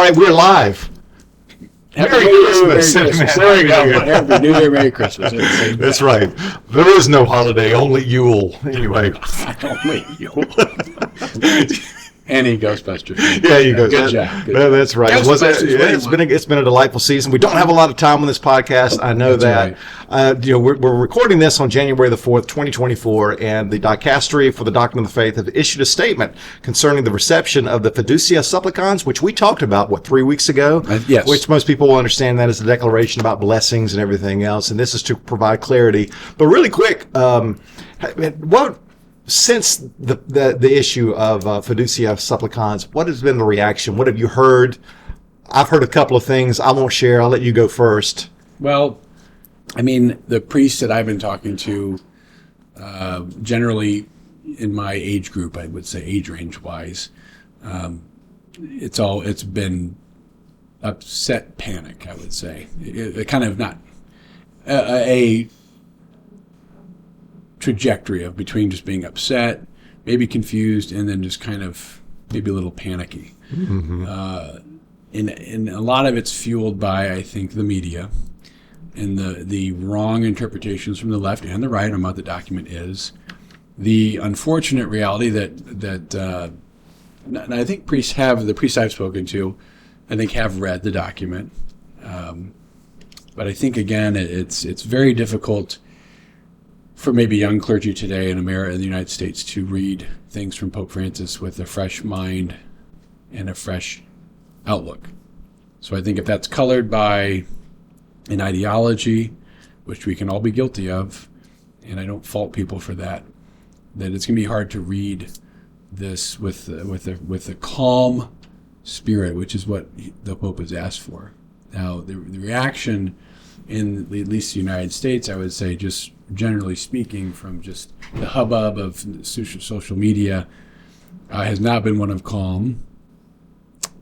right, we're live. Merry Christmas. There you go. Happy New Year, Merry Christmas. That's right. There is no holiday, only Yule. Anyway. Only Yule. Any Ghostbusters. Yeah, you go. Good job. That's right. It's been a delightful season. We don't have a lot of time on this podcast. I know that. Right. We're recording this on January the 4th, 2024, and the dicastery for the Doctrine of the Faith have issued a statement concerning the reception of the Fiducia Supplicans, which we talked about, 3 weeks ago? Yes. Which most people will understand that as a declaration about blessings and everything else, and this is to provide clarity. But really quick, since the issue of Fiducia Supplicans, what has been the reaction? What have you heard? I've heard a couple of things. I won't share. I'll let you go first. Well, I mean, the priests that I've been talking to, generally in my age group, I would say age range wise, it's been upset panic, I would say. It kind of not a trajectory of between just being upset, maybe confused, and then just kind of maybe a little panicky. Mm-hmm. And a lot of it's fueled by, I think, the media and the wrong interpretations from the left and the right on what the document is. The unfortunate reality that and I think the priests I've spoken to, I think have read the document. But I think, again, it's very difficult for maybe young clergy today in America, in the United States, to read things from Pope Francis with a fresh mind and a fresh outlook. So I think if that's colored by an ideology, which we can all be guilty of, and I don't fault people for that it's going to be hard to read this with a calm spirit, which is what the Pope has asked for. Now, the reaction in at least the United States, I would say, just generally speaking, from just the hubbub of social media, has not been one of calm,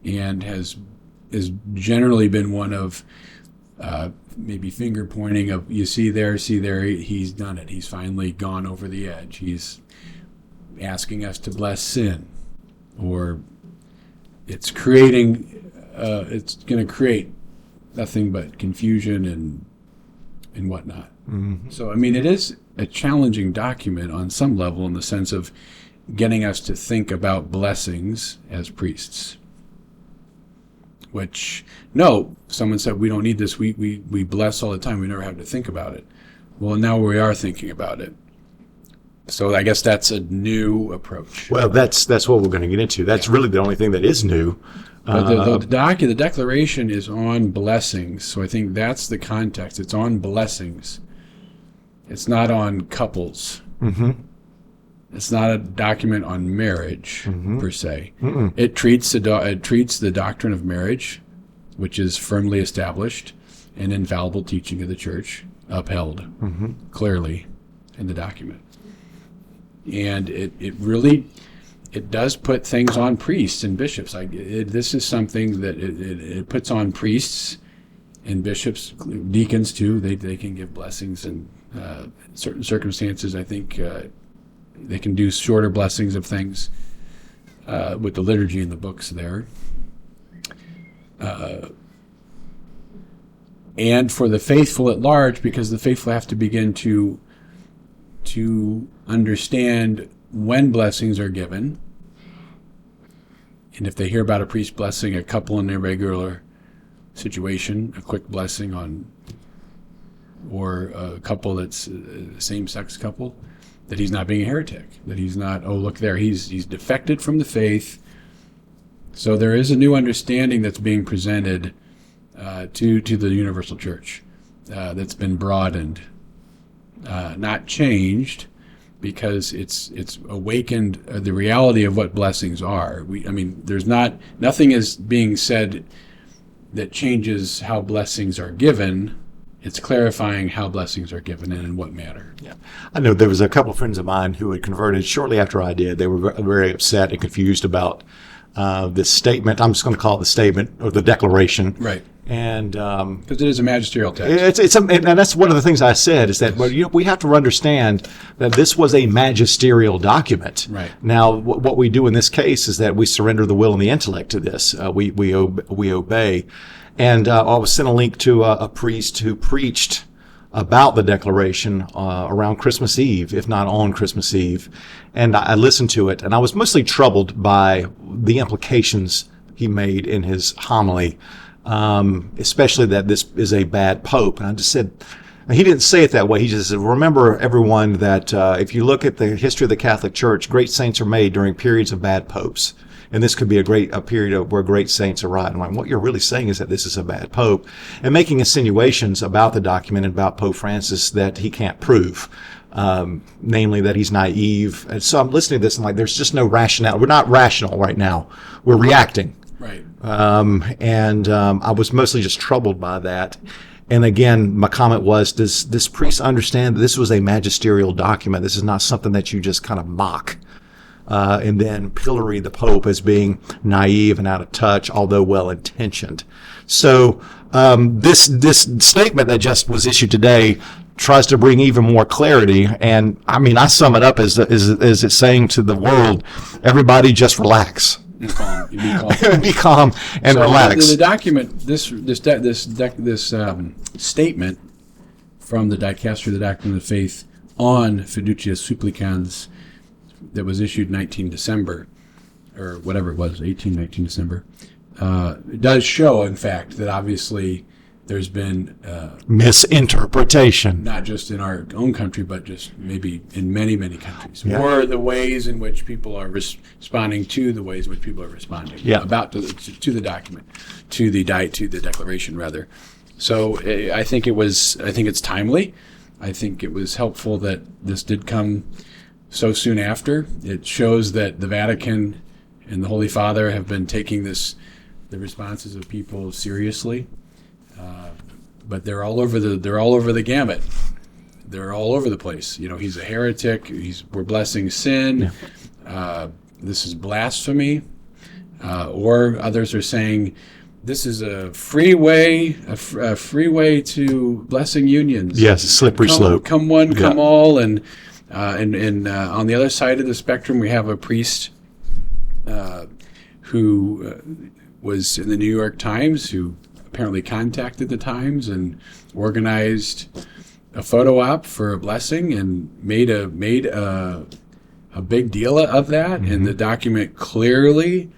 and has generally been one of maybe finger pointing of, you see there, he's done it. He's finally gone over the edge. He's asking us to bless sin, or it's going to create nothing but confusion and whatnot. Mm-hmm. So, I mean, it is a challenging document on some level in the sense of getting us to think about blessings as priests. Which, no, someone said we don't need this. We bless all the time. We never have to think about it. Well, now we are thinking about it. So I guess that's a new approach. Well, that's what we're going to get into. That's really the only thing that is new. But the declaration is on blessings, so I think that's the context. It's on blessings. It's not on couples. Mm-hmm. It's not a document on marriage, mm-hmm. per se. Mm-mm. It treats the doctrine of marriage, which is firmly established and infallible teaching of the Church, upheld mm-hmm. clearly in the document. And it does put things on priests and bishops. This is something that it puts on priests and bishops, deacons too. They can give blessings in certain circumstances. I think they can do shorter blessings of things with the liturgy in the books there. And for the faithful at large, because the faithful have to begin to understand when blessings are given, and if they hear about a priest blessing a couple in their regular situation, a quick blessing or a couple that's a same-sex couple, that he's not being a heretic, that he's not, oh, look there, he's defected from the faith. So there is a new understanding that's being presented to the universal church that's been broadened, not changed, because it's awakened the reality of what blessings are. Nothing is being said that changes how blessings are given. It's clarifying how blessings are given and in what manner. Yeah, I know there was a couple of friends of mine who had converted shortly after I did. They were very upset and confused about this statement. I'm just going to call it the statement or the declaration. Right. And because it is a magisterial text. and that's one of the things I said is that we have to understand that this was a magisterial document. Right. Now, what we do in this case is that we surrender the will and the intellect to this. We obey. And I was sent a link to a priest who preached about the Declaration around Christmas Eve, if not on Christmas Eve. And I listened to it, and I was mostly troubled by the implications he made in his homily, especially that this is a bad pope. And I just said, he didn't say it that way. He just said, remember, everyone, that if you look at the history of the Catholic Church, great saints are made during periods of bad popes. And this could be a period where great saints arrive. And what you're really saying is that this is a bad pope, and making insinuations about the document and about Pope Francis that he can't prove, namely that he's naive. And so I'm listening to this and like, there's just no rationale. We're not rational right now. We're reacting. Right. I was mostly just troubled by that. And again, my comment was, does this priest understand that this was a magisterial document? This is not something that you just kind of mock. And then pillory the Pope as being naive and out of touch, although well-intentioned. So this statement that just was issued today tries to bring even more clarity. And I mean, I sum it up as it's saying to the world, everybody just relax. Be calm. Be calm and relax. The document, this statement from the dicastery, the doctrine of the faith, on fiducia supplicans, that was issued 19 December, or whatever it was, 19 December, it does show, in fact, that obviously there's been misinterpretation, not just in our own country, but just maybe in many, many countries. Yeah. Or the ways in which people are responding to the ways in which people are responding about to the document, to the declaration, rather. So I think it's timely. I think it was helpful that this did come so soon after. It shows that the Vatican and the Holy Father have been taking the responses of people seriously, but they're all over the gamut. They're all over the place. You know, he's a heretic. We're blessing sin. Yeah. This is blasphemy, or others are saying this is a free way to blessing unions. Yes, a slippery slope. Come one, come all, and on the other side of the spectrum, we have a priest who was in the New York Times, who apparently contacted the Times and organized a photo op for a blessing and made a big deal of that. Mm-hmm. And the document clearly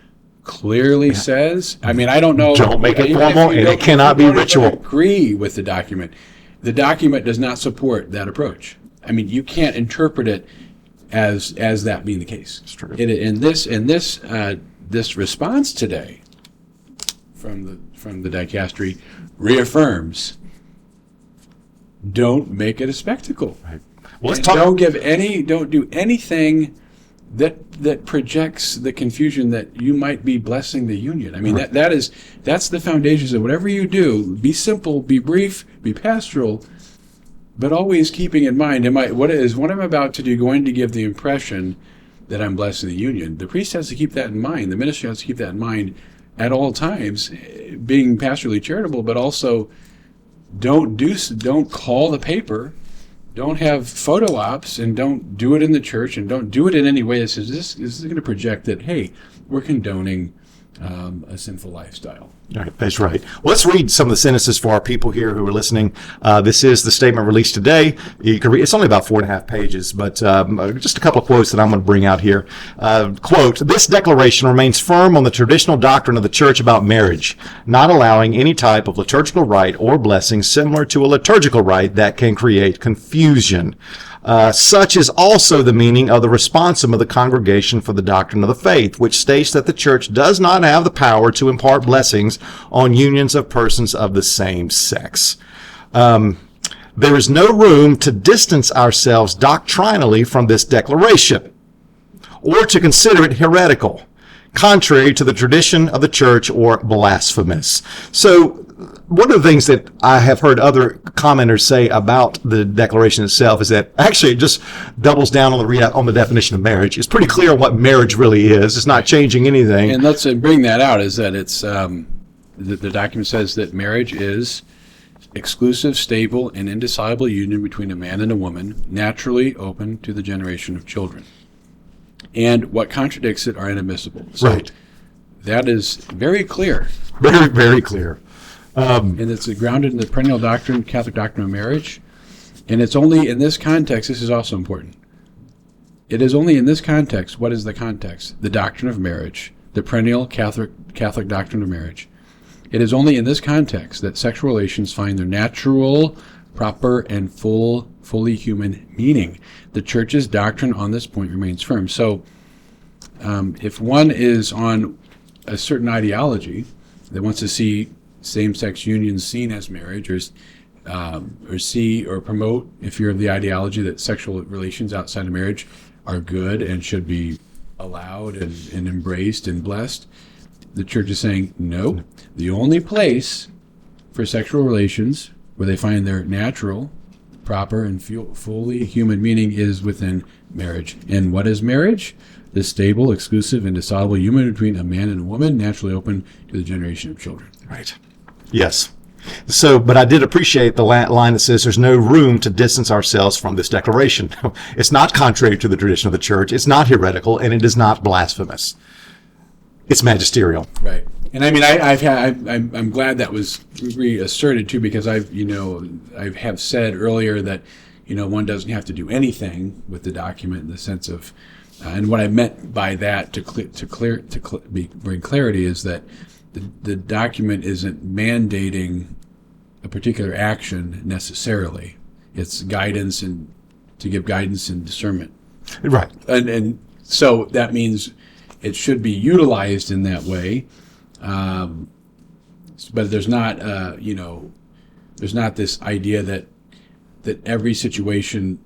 says, I mean, I don't know. Don't make it formal, and it cannot be ritual. Agree with the document. The document does not support that approach. I mean, you can't interpret it as that being the case. It's true. This response today from the dicastery reaffirms: don't make it a spectacle. Right. Well, don't do anything that projects the confusion that you might be blessing the union. I mean, right. that's the foundations of whatever you do. Be simple, be brief, be pastoral, but always keeping in mind, what I'm about to do going to give the impression that I'm blessing the union? The priest has to keep that in mind. The ministry has to keep that in mind at all times, being pastorally charitable, but also don't call the paper, don't have photo ops, and don't do it in the church, and don't do it in any way that says this is going to project that, hey, we're condoning a sinful lifestyle. All right, that's right. Well, let's read some of the sentences for our people here who are listening. This is the statement released today. You can read, it's only about 4.5 pages, but just a couple of quotes that I'm going to bring out here. Quote, "This declaration remains firm on the traditional doctrine of the Church about marriage, not allowing any type of liturgical rite or blessing similar to a liturgical rite that can create confusion. Such is also the meaning of the responsum of the Congregation for the Doctrine of the Faith, which states that the Church does not have the power to impart blessings on unions of persons of the same sex." There is no room to distance ourselves doctrinally from this declaration, or to consider it heretical, contrary to the tradition of the Church, or blasphemous. So one of the things that I have heard other commenters say about the declaration itself is that actually it just doubles down on the definition of marriage. It's pretty clear what marriage really is. It's not changing anything. And let's bring that out, is that it's the document says that marriage is exclusive, stable, and indissoluble union between a man and a woman, naturally open to the generation of children. And what contradicts it are inadmissible. So right. That is very clear. Very, very clear. And it's grounded in the perennial doctrine, Catholic doctrine of marriage. And it's only in this context, this is also important. It is only in this context. What is the context? The doctrine of marriage, the perennial Catholic doctrine of marriage. It is only in this context that sexual relations find their natural, proper, and fully human meaning. The Church's doctrine on this point remains firm. So if one is on a certain ideology that wants to see same-sex unions seen as marriage, or see or promote, if you're of the ideology that sexual relations outside of marriage are good and should be allowed and embraced and blessed, the Church is saying, no, the only place for sexual relations where they find their natural, proper, and fully human meaning is within marriage. And what is marriage? The stable, exclusive, indissoluble union between a man and a woman, naturally open to the generation of children. Right. Yes. So, but I did appreciate the line that says there's no room to distance ourselves from this declaration. It's not contrary to the tradition of the Church. It's not heretical, and it is not blasphemous. It's magisterial. Right. And I mean, I'm glad that was reasserted too, because I have said earlier that, one doesn't have to do anything with the document in the sense of, and what I meant by that to bring clarity is that the document isn't mandating a particular action necessarily. It's guidance and to give guidance and discernment. Right. And so that means it should be utilized in that way. But there's not, there's not this idea that every situation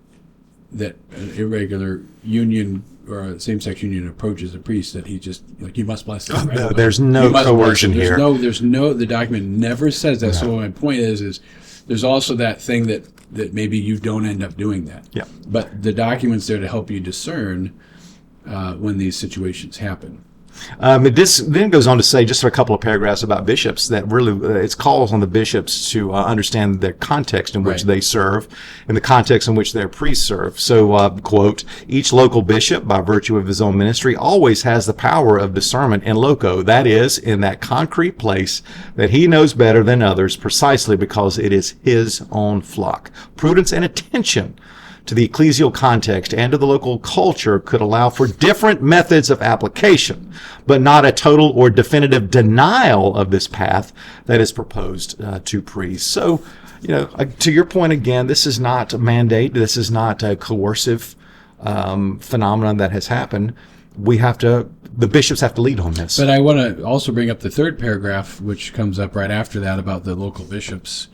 that an irregular union or a same-sex union approaches a priest that he just you must bless this. Right? No, there's no coercion here. The document never says that. No. So my point is there's also that thing that maybe you don't end up doing that. Yeah. But the document's there to help you discern when these situations happen. This then goes on to say, just a couple of paragraphs about bishops, that really it calls on the bishops to understand the context in which they serve and the context in which their priests serve. So, quote, each local bishop, by virtue of his own ministry, always has the power of discernment in loco, that is, in that concrete place that he knows better than others, precisely because it is his own flock. Prudence and attention to the ecclesial context and to the local culture could allow for different methods of application, but not a total or definitive denial of this path that is proposed to priests. So, to your point again, this is not a mandate. This is not a coercive phenomenon that has happened. The bishops have to lead on this. But I want to also bring up the third paragraph, which comes up right after that about the local bishops.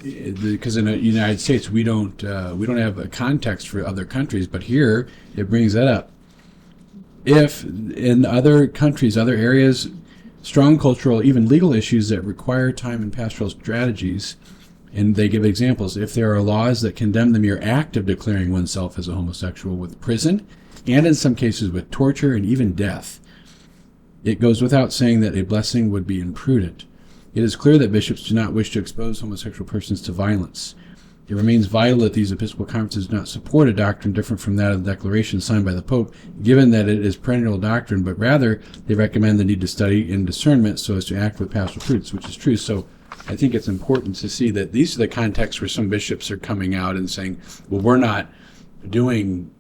Because in the United States we don't have a context for other countries, but here it brings that up. If in other countries, other areas, strong cultural, even legal issues that require time and pastoral strategies, and they give examples, if there are laws that condemn the mere act of declaring oneself as a homosexual with prison, and in some cases with torture and even death, it goes without saying that a blessing would be imprudent. It is clear that bishops do not wish to expose homosexual persons to violence. It remains vital that these episcopal conferences do not support a doctrine different from that of the declaration signed by the Pope, given that it is perennial doctrine, but rather they recommend the need to study in discernment so as to act with pastoral prudence, which is true. So I think it's important to see that these are the contexts where some bishops are coming out and saying, well, we're not doing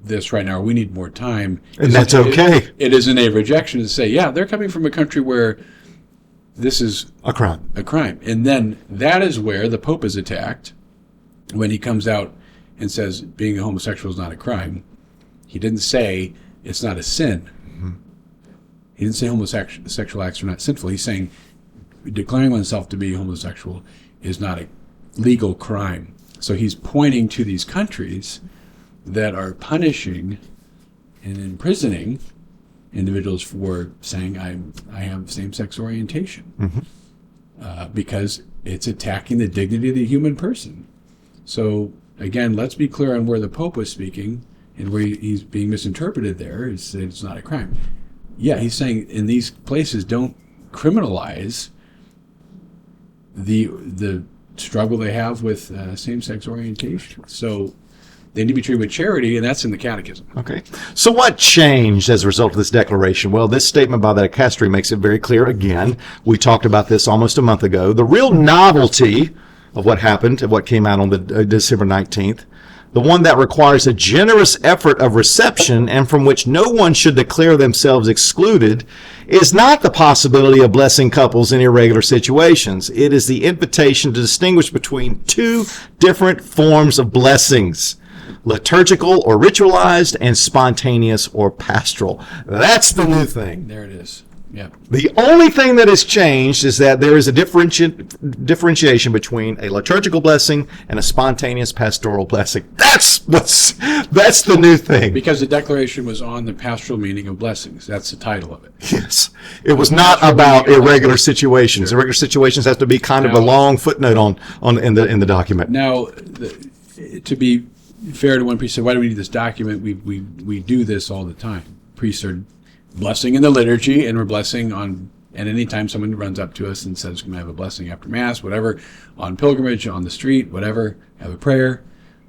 this right now, or we need more time. And that's okay. It isn't a rejection to say, yeah, they're coming from a country where this is a crime. And then that is where the Pope is attacked when he comes out and says being a homosexual is not a crime. He didn't say it's not a sin. Mm-hmm. He didn't say homosexual acts are not sinful. He's saying declaring oneself to be homosexual is not a legal crime. So he's pointing to these countries that are punishing and imprisoning individuals for saying I have same-sex orientation, because it's attacking the dignity of the human person. So again, let's be clear on where the Pope was speaking and where he's being misinterpreted. There is it's not a crime. Yeah, he's saying in these places don't criminalize the struggle they have with same-sex orientation. So they need to be treated with charity, and that's in the Catechism. Okay. So what changed as a result of this declaration? Well, this statement by the dicastery makes it very clear again. We talked about this almost a month ago. The real novelty of what happened, of what came out on the December 19th, the one that requires a generous effort of reception and from which no one should declare themselves excluded, is not the possibility of blessing couples in irregular situations. It is the invitation to distinguish between two different forms of blessings: liturgical or ritualized, and spontaneous or pastoral. That's the new thing. There it is. Yeah. The only thing that has changed is that there is a differentiation between a liturgical blessing and a spontaneous pastoral blessing. That's the new thing. Because the declaration was on the pastoral meaning of blessings. That's the title of it. Yes. It was not about irregular situations. Sure. Irregular situations have to be kind of a long footnote in the document. Now, to be fair to one priest, said, why do we need this document? We do this all the time. Priests are blessing in the liturgy, and we're blessing on, and anytime someone runs up to us and says, can I have a blessing after Mass, whatever, on pilgrimage, on the street, whatever, have a prayer.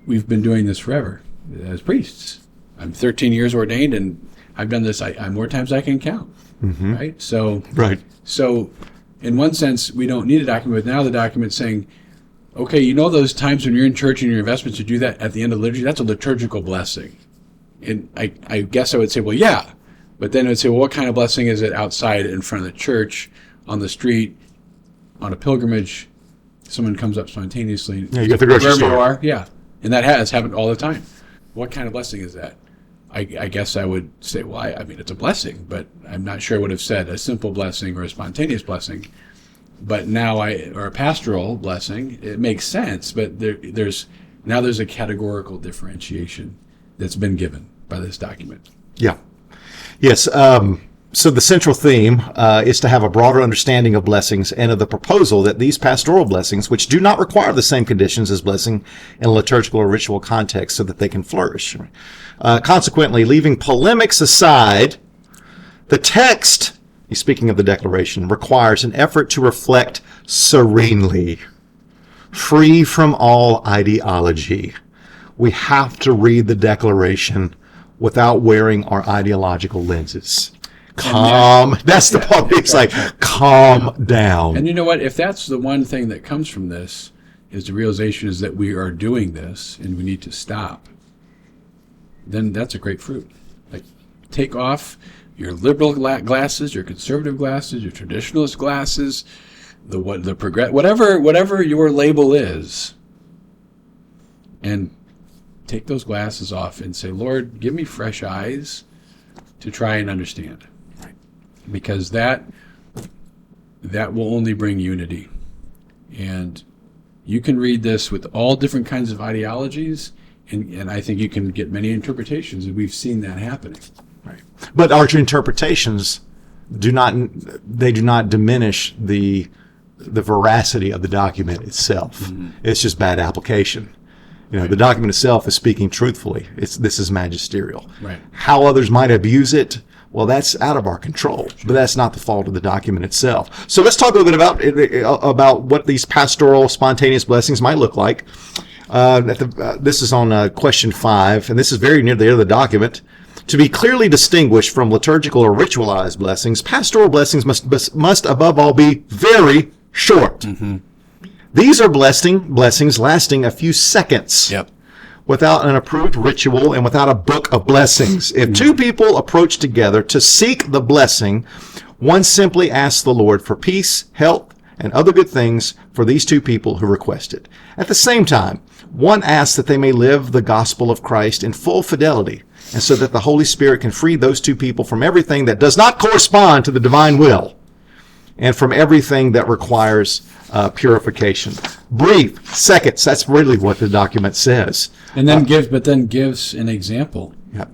We've been doing this forever as priests. I'm 13 years ordained, and I've done this more times I can count. Mm-hmm. Right? So in one sense, we don't need a document, but now the document's saying, okay, you know those times when you're in church and your investments, you do that at the end of the liturgy? That's a liturgical blessing. And I guess I would say, well, yeah. But then it would say, well, what kind of blessing is it outside in front of the church, on the street, on a pilgrimage? Someone comes up spontaneously. Yeah, you get the grocery store. You are, yeah. And that has happened all the time. What kind of blessing is that? I guess I would say, well, I mean, it's a blessing, but I'm not sure I would have said a simple blessing or a spontaneous blessing. But now or a pastoral blessing, it makes sense, but there's a categorical differentiation that's been given by this document. Yeah. Yes. So the central theme is to have a broader understanding of blessings and of the proposal that these pastoral blessings, which do not require the same conditions as blessing in a liturgical or ritual context, so that they can flourish. Consequently, leaving polemics aside, the text, speaking of the declaration, requires an effort to reflect serenely, free from all ideology. We have to read the declaration without wearing our ideological lenses. That's the part it's like, calm down. And you know what? If that's the one thing that comes from this, is the realization is that we are doing this and we need to stop, then that's a great fruit. Like, take off your liberal glasses, your conservative glasses, your traditionalist glasses, whatever your label is, and take those glasses off and say, Lord, give me fresh eyes to try and understand. Right. Because that will only bring unity. And you can read this with all different kinds of ideologies, and I think you can get many interpretations, and we've seen that happening. Right. But our interpretations do not diminish the veracity of the document itself. Mm-hmm. It's just bad application. The document itself is speaking truthfully. This is magisterial. Right. How others might abuse it, well, that's out of our control. But that's not the fault of the document itself. So let's talk a little bit about what these pastoral spontaneous blessings might look like. This is on question 5, and this is very near the end of the document. To be clearly distinguished from liturgical or ritualized blessings, pastoral blessings must above all be very short. Mm-hmm. These are blessings lasting a few seconds. Yep. Without an approved ritual and without a book of blessings. If two people approach together to seek the blessing, one simply asks the Lord for peace, health, and other good things for these two people who request it. At the same time, one asks that they may live the gospel of Christ in full fidelity, and so that the Holy Spirit can free those two people from everything that does not correspond to the divine will, and from everything that requires purification. Brief seconds. That's really what the document says. And then gives an example. Yep.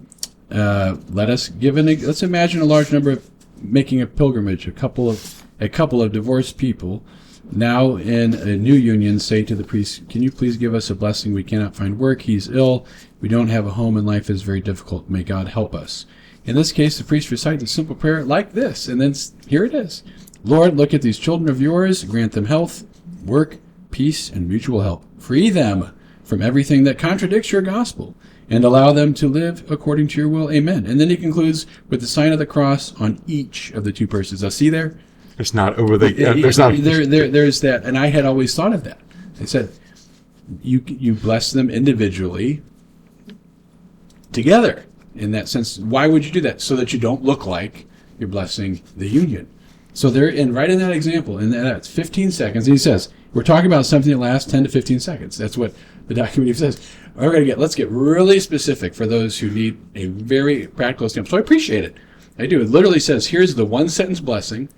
Let's imagine a large number of making a pilgrimage. A couple of divorced people now in a new union say to the priest, "Can you please give us a blessing? We cannot find work. He's ill. We don't have a home, and life is very difficult. May God help us." In this case, the priest recites a simple prayer like this, and then here it is. Lord, look at these children of yours, grant them health, work, peace, and mutual help. Free them from everything that contradicts your gospel, and allow them to live according to your will. Amen. And then he concludes with the sign of the cross on each of the two persons. Now, see there? It's not over the. There's that, and I had always thought of that. I said, you bless them individually, together. In that sense, why would you do that? So that you don't look like you're blessing the union. So they're right in that example, and that's 15 seconds. And he says, we're talking about something that lasts 10 to 15 seconds. That's what the document says. Let's get really specific for those who need a very practical example. So I appreciate it. I do. It literally says, here's the one sentence blessing,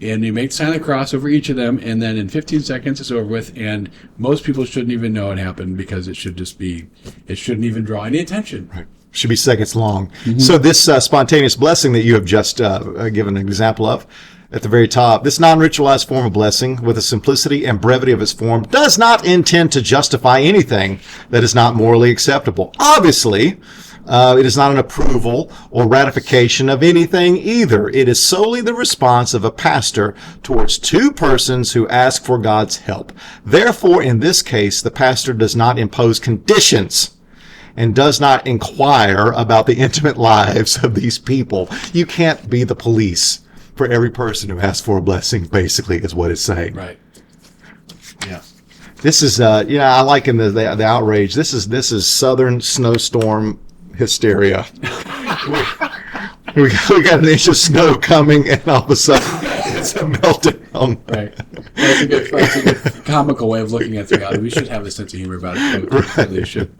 and you make the sign of the cross over each of them, and then in 15 seconds it's over with, and most people shouldn't even know it happened because it shouldn't even draw any attention. Right. Should be seconds long. Mm-hmm. So this spontaneous blessing that you have just given an example of at the very top, this non-ritualized form of blessing with the simplicity and brevity of its form does not intend to justify anything that is not morally acceptable. Obviously, it is not an approval or ratification of anything either. It is solely the response of a pastor towards two persons who ask for God's help. Therefore, in this case, the pastor does not impose conditions and does not inquire about the intimate lives of these people. You can't be the police for every person who asks for a blessing, basically, is what it's saying. Right. Yeah. This is, I like in the outrage. This is Southern snowstorm hysteria. we got an inch of snow coming, and all of a sudden it's a meltdown. Right. That's a good comical way of looking at reality. We should have a sense of humor about it. Right. Really should.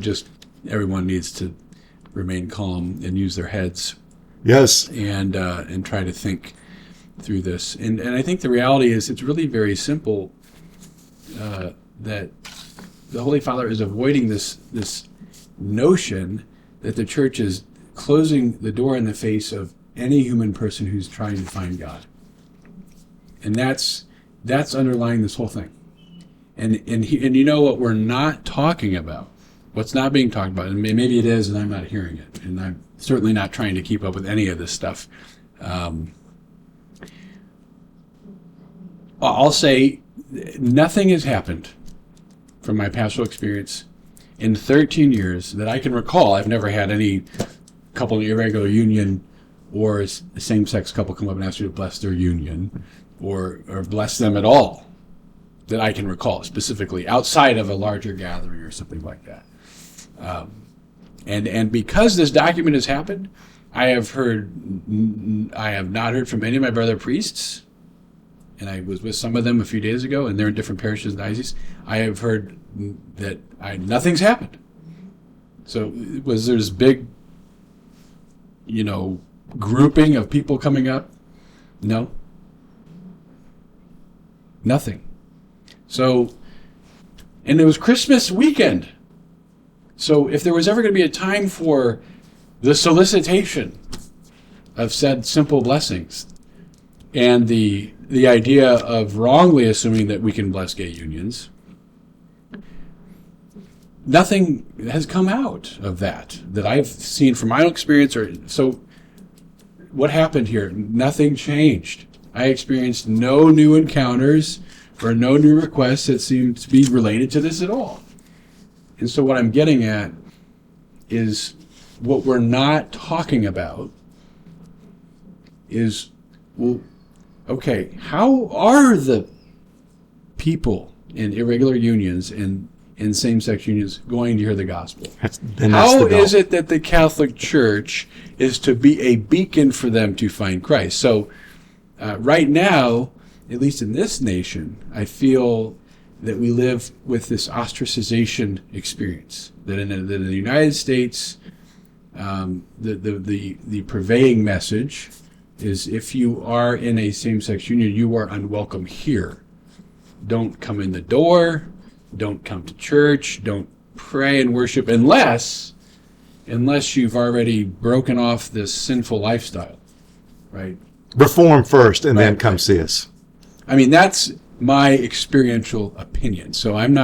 Just everyone needs to remain calm and use their heads. Yes. And try to think through this. And I think the reality is it's really very simple that the Holy Father is avoiding this notion that the church is closing the door in the face of any human person who's trying to find God. And that's underlying this whole thing. And you know what we're not talking about, what's not being talked about, and maybe it is and I'm not hearing it, and I'm certainly not trying to keep up with any of this stuff. I'll say nothing has happened from my pastoral experience in 13 years that I can recall. I've never had any couple in irregular union or a same-sex couple come up and ask you to bless their union or bless them at all that I can recall, specifically outside of a larger gathering or something like that. And because this document has happened, I have not heard from any of my brother priests, and I was with some of them a few days ago, and they're in different parishes and dioceses. I have heard that nothing's happened. So was there this big, grouping of people coming up? No. Nothing. So, and it was Christmas weekend. So if there was ever going to be a time for the solicitation of said simple blessings and the idea of wrongly assuming that we can bless gay unions, nothing has come out of that I've seen from my own experience. So what happened here? Nothing changed. I experienced no new encounters or no new requests that seemed to be related to this at all. And so what I'm getting at is what we're not talking about is, well, okay, how are the people in irregular unions and in same-sex unions going to hear the gospel? How is it that the Catholic Church is to be a beacon for them to find Christ? So right now, at least in this nation, I feel that we live with this ostracization experience. That in the United States, the pervading message is if you are in a same-sex union, you are unwelcome here. Don't come in the door. Don't come to church. Don't pray and worship unless you've already broken off this sinful lifestyle, right? Reform first and then come see us. I mean, that's my experiential opinion. So I'm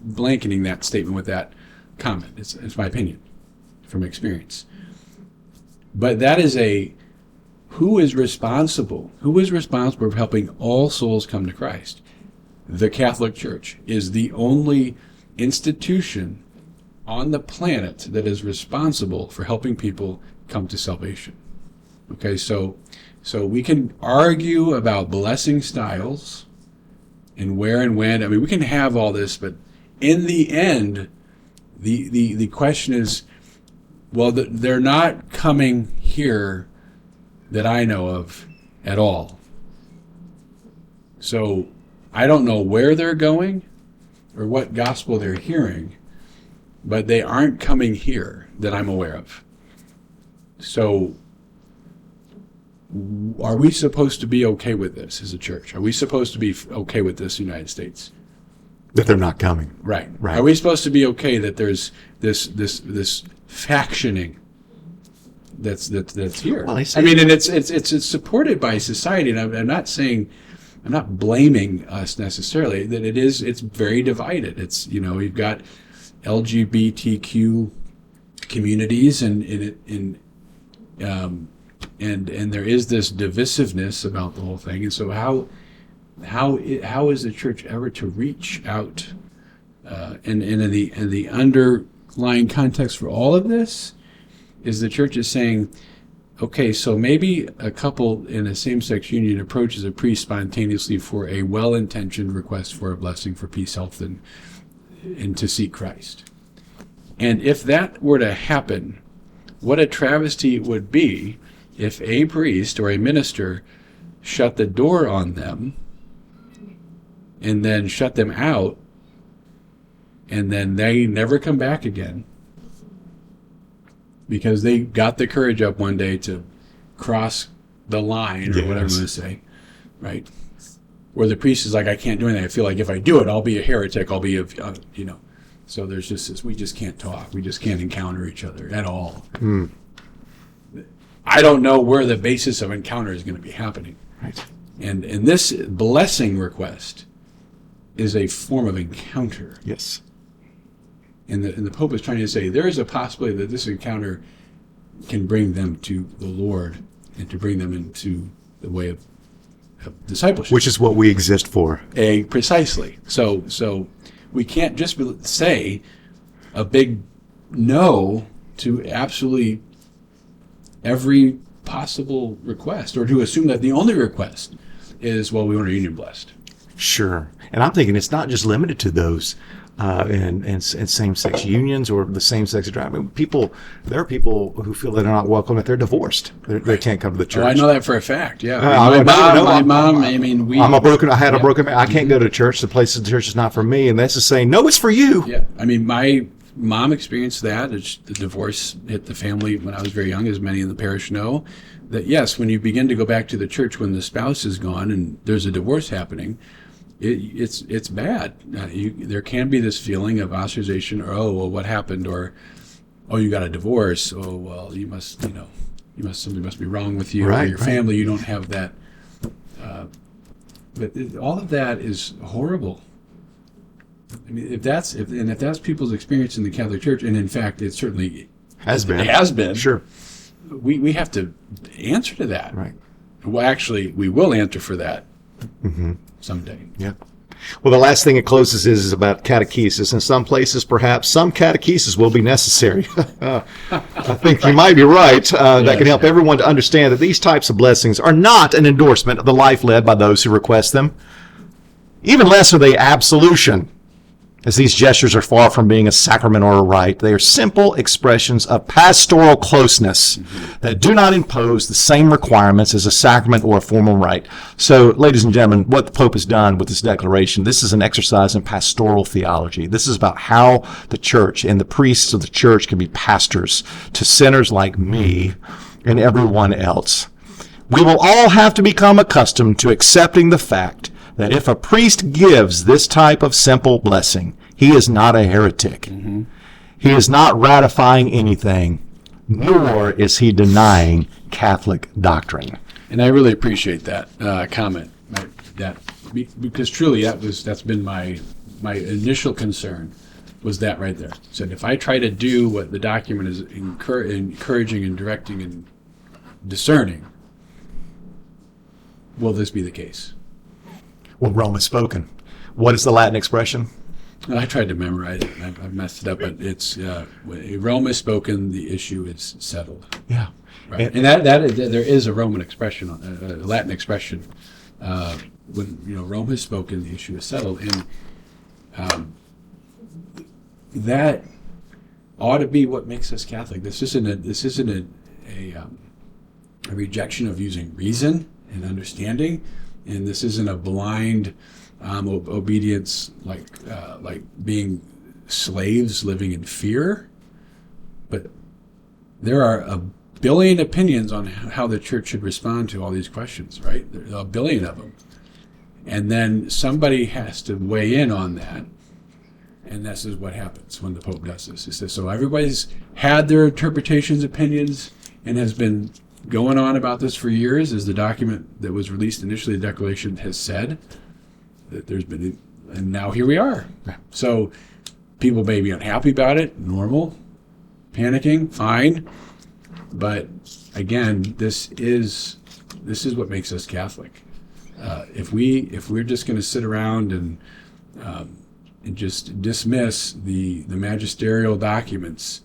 blanketing that statement with that comment. It's my opinion from experience. But that is a who is responsible? Who is responsible for helping all souls come to Christ? The Catholic Church is the only institution on the planet that is responsible for helping people come to salvation. Okay, so we can argue about blessing styles and where and when. I mean, we can have all this, but in the end, the question is, well, they're not coming here that I know of at all. So I don't know where they're going or what gospel they're hearing, but they aren't coming here that I'm aware of. So are we supposed to be okay with this as a church? Are we supposed to be okay with this in the United States? That they're not coming. Right. Are we supposed to be okay that there's this factioning that's here? Well, I mean, and it's supported by society, and I'm not saying, I'm not blaming us necessarily, that it's very divided. It's, you've got LGBTQ communities and there is this divisiveness about the whole thing. And so how is the church ever to reach out? And in the underlying context for all of this is the church is saying, okay, so maybe a couple in a same-sex union approaches a priest spontaneously for a well-intentioned request for a blessing for peace, health, and to seek Christ. And if that were to happen, what a travesty it would be if a priest or a minister shut the door on them and then shut them out, and then they never come back again because they got the courage up one day to cross the line, or whatever I'm going to say, right? Where the priest is like, I can't do anything. I feel like if I do it, I'll be a heretic. I'll be So there's just this, we just can't talk. We just can't encounter each other at all. I don't know where the basis of encounter is going to be happening. Right. And this blessing request is a form of encounter. Yes. And the Pope is trying to say there is a possibility that this encounter can bring them to the Lord and to bring them into the way of discipleship. Which is what we exist for. Precisely. So we can't just say a big no to absolutely every possible request, or to assume that the only request is, well, we want our union blessed. Sure. And I'm thinking it's not just limited to those and same-sex unions or the same-sex drive. I mean, there are people who feel that they're not welcome if they're divorced. They can't come to the church. Oh, I know that for a fact. Yeah. My mom. I mean, I had a broken man. I can't go to church. The church is not for me. And that's just saying, no, it's for you. Yeah. I mean, my mom experienced that. The divorce hit the family when I was very young, as many in the parish know. That yes, when you begin to go back to the church when the spouse is gone and there's a divorce happening, it's bad. There can be this feeling of ostracization, or what happened, or you got a divorce. Oh well, something must be wrong with you or your family. You don't have that. But all of that is horrible. I mean, if that's people's experience in the Catholic Church, and in fact, it certainly has been. It has been. Sure. We have to answer to that. Right. Well, actually, we will answer for that someday. Yeah. Well, the last thing it closes is about catechesis. In some places, perhaps some catechesis will be necessary. I think you might be right. That can help everyone to understand that these types of blessings are not an endorsement of the life led by those who request them. Even less are they absolution, as these gestures are far from being a sacrament or a rite. They are simple expressions of pastoral closeness that do not impose the same requirements as a sacrament or a formal rite. So, ladies and gentlemen, what the Pope has done with this declaration, this is an exercise in pastoral theology. This is about how the church and the priests of the church can be pastors to sinners like me and everyone else. We will all have to become accustomed to accepting the fact that if a priest gives this type of simple blessing, he is not a heretic. He is not ratifying anything, nor is he denying Catholic doctrine. And I really appreciate that comment. Because truly, that's been my initial concern, was that right there. So if I try to do what the document is encouraging and directing and discerning, will this be the case? Well, Rome is spoken. What is the Latin expression? I tried to memorize it. I've messed it up, but it's when Rome is spoken, the issue is settled. Yeah. Right. And that is, there is a Roman expression, a Latin expression. When Rome has spoken, the issue is settled, and that ought to be what makes us Catholic. This isn't a rejection of using reason and understanding, and this isn't a blind obedience like being slaves living in fear. But there are a billion opinions on how the church should respond to all these questions, right? There's a billion of them. And then somebody has to weigh in on that. And this is what happens when the Pope does this. He says, so everybody's had their interpretations, opinions, and has been going on about this for years, as the document that was released initially, the Declaration, has said. That there's been, and now here we are. So people may be unhappy about it, normal, panicking, fine. But again, this is what makes us Catholic. If we're just going to sit around and just dismiss the magisterial documents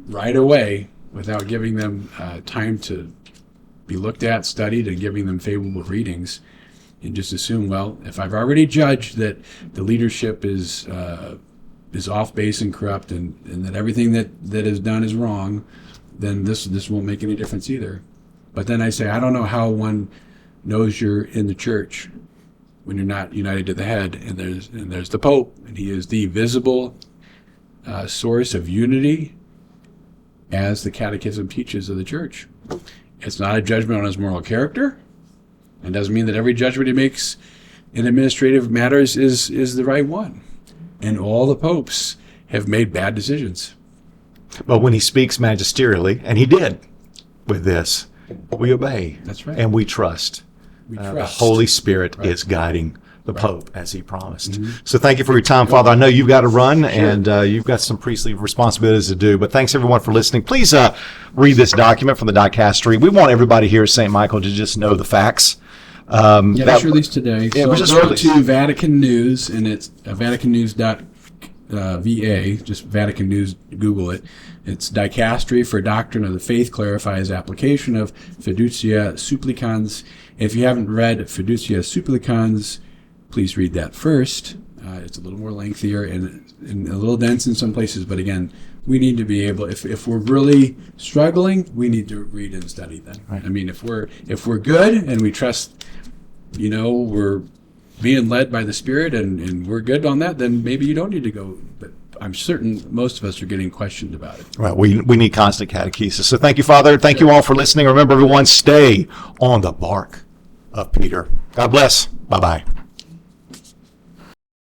right away without giving them time to be looked at, studied, and giving them favorable readings, and just assume, well, if I've already judged that the leadership is off base and corrupt, and that everything that is done is wrong, then this won't make any difference either. But then I say, I don't know how one knows you're in the church when you're not united to the head, and there's the Pope, and he is the visible source of unity, as the Catechism teaches of the church. It's not a judgment on his moral character. It doesn't mean that every judgment he makes in administrative matters is the right one. And all the popes have made bad decisions. But when he speaks magisterially, and he did with this, we obey. That's right. And we trust. We The trust. Holy Spirit is guiding the Pope as he promised. So thank you for your time, Father. I know you've got to run, and you've got some priestly responsibilities to do, but thanks everyone for listening. Please read this document from the dicastery. We want everybody here at St. Michael to just know the facts. That's released today. Yeah, So it was just go released. to Vatican News, and it's vaticannews.va. Just Vatican News, Google it. It's Dicastery for Doctrine of the Faith clarifies application of Fiducia Supplicans. If you haven't read Fiducia Supplicans, please read that first. It's a little more lengthier and a little dense in some places, but again, we need to be able, if we're really struggling, we need to read and study them. Right. I mean, if we're good and we trust, we're being led by the Spirit and we're good on that, then maybe you don't need to go. But I'm certain most of us are getting questioned about it. Right, we need constant catechesis. So thank you, Father. Thank you all for listening. Remember, everyone, stay on the bark of Peter. God bless. Bye-bye.